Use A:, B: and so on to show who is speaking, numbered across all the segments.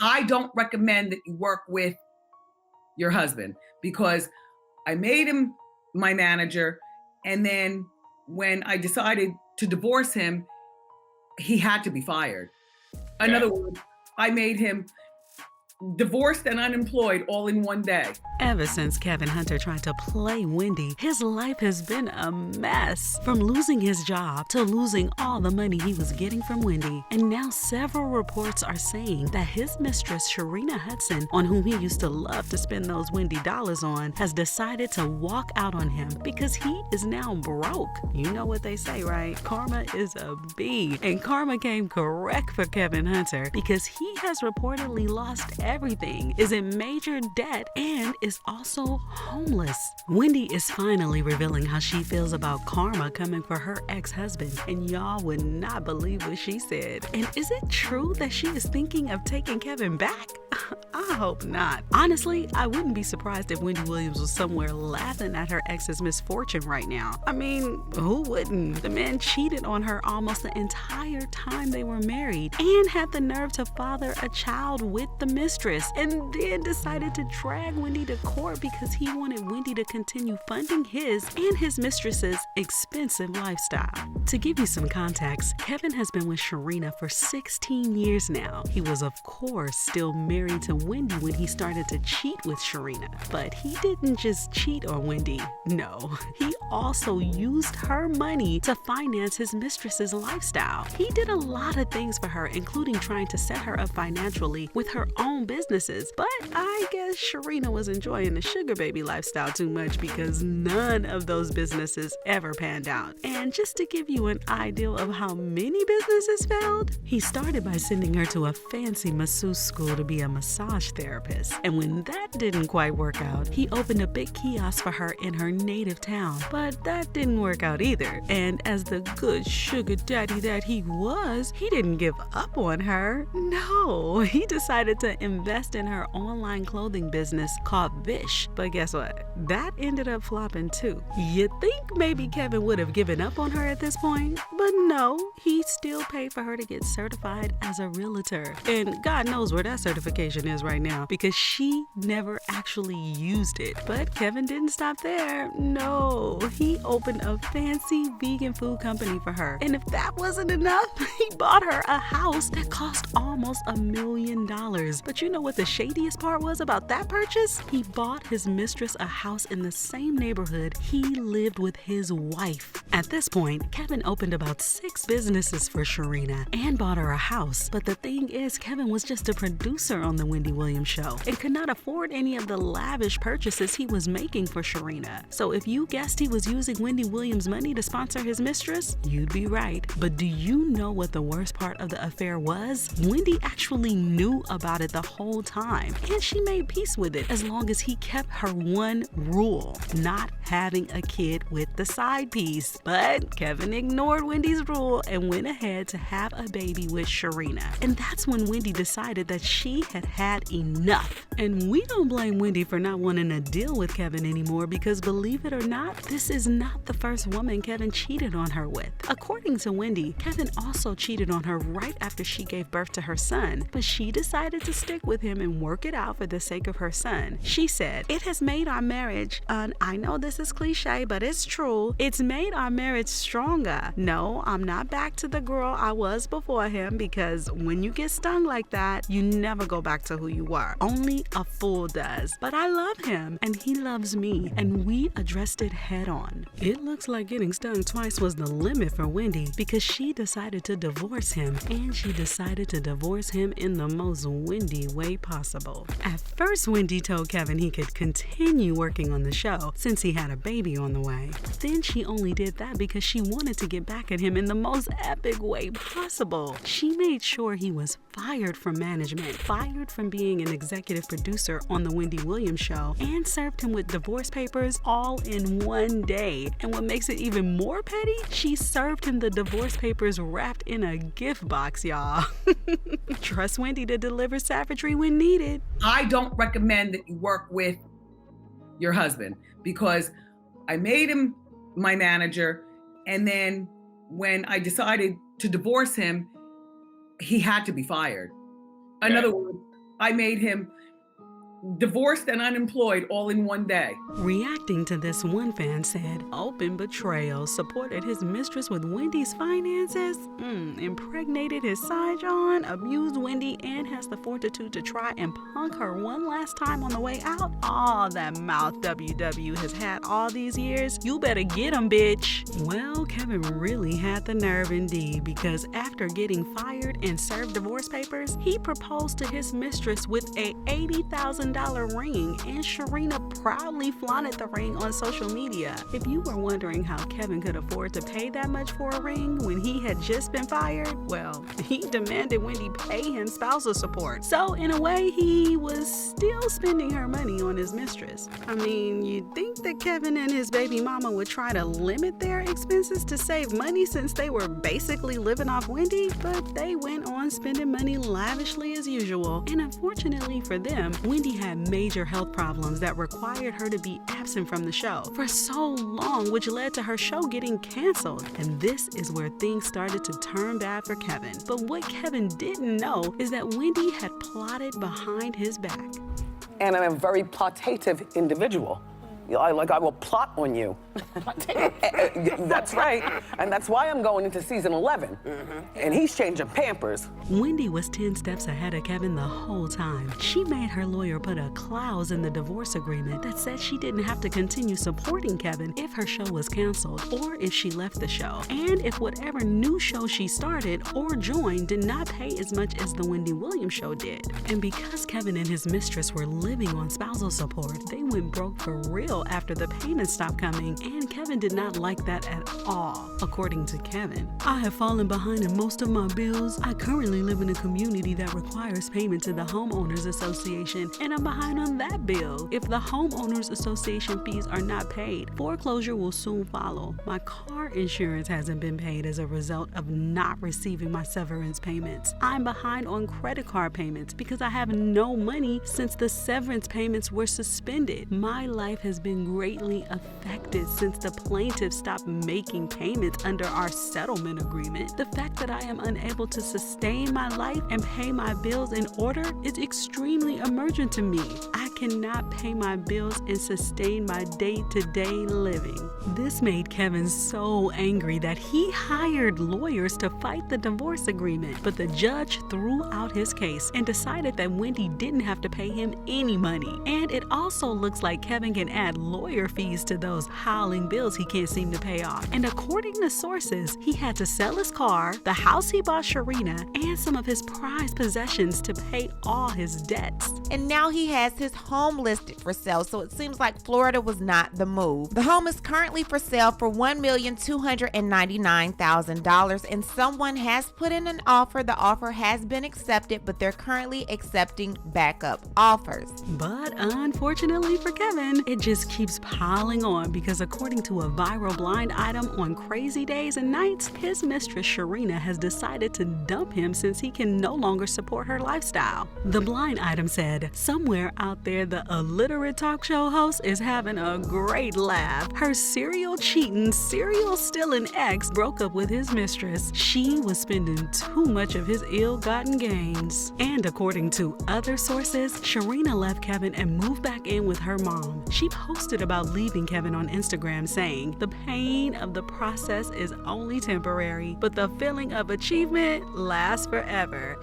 A: I don't recommend that you work with your husband because I made him my manager. And then when I decided to divorce him, he had to be fired. In
B: Yeah.
A: other words, I made him divorced and unemployed all in one day.
C: Ever since Kevin Hunter tried to play Wendy, his life has been a mess. From losing his job to losing all the money he was getting from Wendy. And now several reports are saying that his mistress, Sharina Hudson, on whom he used to love to spend those Wendy dollars on, has decided to walk out on him because he is now broke. You know what they say, right? Karma is a bee. And karma came correct for Kevin Hunter because he has reportedly lost everything, is in major debt, and is also homeless. Wendy is finally revealing how she feels about karma coming for her ex-husband, and y'all would not believe what she said. And is it true that she is thinking of taking Kevin back? I hope not. Honestly, I wouldn't be surprised if Wendy Williams was somewhere laughing at her ex's misfortune right now. I mean, who wouldn't? The man cheated on her almost the entire time they were married and had the nerve to father a child with the mistress, and then decided to drag Wendy to court because he wanted Wendy to continue funding his and his mistress's expensive lifestyle. To give you some context, Kevin has been with Sharina for 16 years now. He was, of course, still married to Wendy when he started to cheat with Sharina. But he didn't just cheat on Wendy. No, he also used her money to finance his mistress's lifestyle. He did a lot of things for her, including trying to set her up financially with her own businesses. But I guess Sharina was enjoying the sugar baby lifestyle too much because none of those businesses ever panned out. And just to give you an idea of how many businesses failed, he started by sending her to a fancy masseuse school to be a massage therapist. And when that didn't quite work out, he opened a big kiosk for her in her native town. But that didn't work out either. And as the good sugar daddy that he was, he didn't give up on her. No, he decided to invest in her online clothing business called Vish. But guess what? That ended up flopping too. You'd think maybe Kevin would have given up on her at this point, but no, he still paid for her to get certified as a realtor. And God knows where that certification is right now because she never actually used it. But Kevin didn't stop there. No, he opened a fancy vegan food company for her. And if that wasn't enough, he bought her a house that cost almost $1 million. But you know what the shadiest part was about that purchase? He bought his mistress a house in the same neighborhood he lived with his wife. At this point, Kevin opened about 6 businesses for Sharina and bought her a house. But the thing is, Kevin was just a producer on the Wendy Williams show and could not afford any of the lavish purchases he was making for Sharina. So if you guessed he was using Wendy Williams' money to sponsor his mistress, you'd be right. But do you know what the worst part of the affair was? Wendy actually knew about it the whole time, and she made peace with it as long as he kept her one rule, not having a kid with the side piece. But Kevin ignored Wendy's rule and went ahead to have a baby with Sharina. And that's when Wendy decided that she had had enough. And we don't blame Wendy for not wanting to deal with Kevin anymore because, believe it or not, this is not the first woman Kevin cheated on her with. According to Wendy, Kevin also cheated on her right after she gave birth to her son, but she decided to stick with him and work it out for the sake of her son. She said, "It has made our marriage, and I know this is cliche, but it's true, it's made our marriage stronger. No, I'm not back to the girl I was before him because when you get stung like that, you never go back to who you were. Only a fool does. But I love him, and he loves me, and we addressed it head on." It looks like getting stung twice was the limit for Wendy because she decided to divorce him, and she decided to divorce him in the most Wendy way possible. At first, Wendy told Kevin he could continue working on the show since he had a baby on the way. Then she only did that because she wanted to get back at him in the most epic way possible. She made sure he was fired from management, fired from being an executive producer on the Wendy Williams show, and served him with divorce papers all in one day. And what makes it even more petty, she served him the divorce papers wrapped in a gift box, y'all. Trust Wendy to deliver savagery when needed.
A: I don't recommend that you work with your husband because I made him my manager. And then when I decided to divorce him, he had to be fired. In
B: Yeah.
A: other words, I made him divorced and unemployed all in one day.
C: Reacting to this, one fan said, open betrayal, supported his mistress with Wendy's finances, impregnated his side John, abused Wendy, and has the fortitude to try and punk her one last time on the way out. All that mouth WW has had all these years. You better get him, bitch. Well, Kevin really had the nerve indeed, because after getting fired and served divorce papers, he proposed to his mistress with a $80,000 ring, and Sharina proudly flaunted the ring on social media. If you were wondering how Kevin could afford to pay that much for a ring when he had just been fired, well, he demanded Wendy pay him spousal support. So in a way, he was still spending her money on his mistress. I mean, you'd think that Kevin and his baby mama would try to limit their expenses to save money since they were basically living off Wendy, but they went on spending money lavishly as usual. And unfortunately for them, Wendy had major health problems that required her to be absent from the show for so long, which led to her show getting canceled. And this is where things started to turn bad for Kevin. But what Kevin didn't know is that Wendy had plotted behind his back.
B: And I'm a very plotative individual. I will plot on you. That's right. And that's why I'm going into season 11. And he's changing Pampers.
C: Wendy was 10 steps ahead of Kevin the whole time. She made her lawyer put a clause in the divorce agreement that said she didn't have to continue supporting Kevin if her show was canceled or if she left the show, and if whatever new show she started or joined did not pay as much as the Wendy Williams show did. And because Kevin and his mistress were living on spousal support, they went broke for real after the payments stopped coming, and Kevin did not like that at all. According to Kevin, I have fallen behind in most of my bills. I currently live in a community that requires payment to the homeowners association, and I'm behind on that bill. If the homeowners association fees are not paid, foreclosure will soon follow. My car insurance hasn't been paid as a result of not receiving my severance payments. I'm behind on credit card payments because I have no money since the severance payments were suspended. My life has been greatly affected since the plaintiff stopped making payments under our settlement agreement. The fact that I am unable to sustain my life and pay my bills in order is extremely emergent to me. I cannot pay my bills and sustain my day-to-day living. This made Kevin so angry that he hired lawyers to fight the divorce agreement, but the judge threw out his case and decided that Wendy didn't have to pay him any money. And it also looks like Kevin can add lawyer fees to those howling bills he can't seem to pay off. And according to sources, he had to sell his car, the house he bought Sharina, and some of his prized possessions to pay all his debts.
D: And now he has his home listed for sale, so it seems like Florida was not the move. The home is currently for sale for $1,299,000, and someone has put in an offer. The offer has been accepted, but they're currently accepting backup offers.
C: But unfortunately for Kevin, it just keeps piling on because according to a viral blind item on Crazy Days and Nights, his mistress Sharina has decided to dump him since he can no longer support her lifestyle. The blind item said, somewhere out there the illiterate talk show host is having a great laugh. Her serial cheating, serial stealing ex broke up with his mistress. She was spending too much of his ill-gotten gains. And according to other sources, Sharina left Kevin and moved back in with her mom. She posted about leaving Kevin on Instagram saying, the pain of the process is only temporary, but the feeling of achievement lasts forever.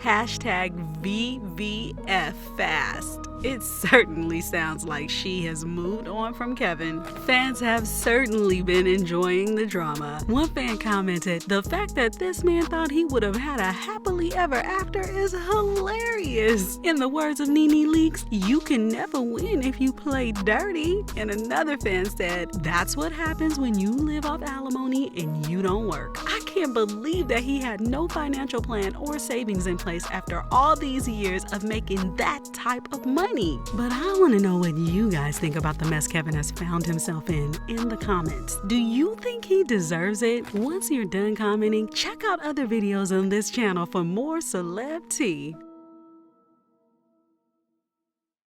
C: #VVF fast. It certainly sounds like she has moved on from Kevin. Fans have certainly been enjoying the drama. One fan commented, the fact that this man thought he would have had a happily ever after is hilarious. In the words of Nene Leakes, you can never win if you play dirty. And another fan said, that's what happens when you live off alimony and you don't work. I can't believe that he had no financial plan or savings in place after all these years of making that type of money. But I want to know what you guys think about the mess Kevin has found himself in the comments. Do you think he deserves it? Once you're done commenting, check out other videos on this channel for more celeb tea.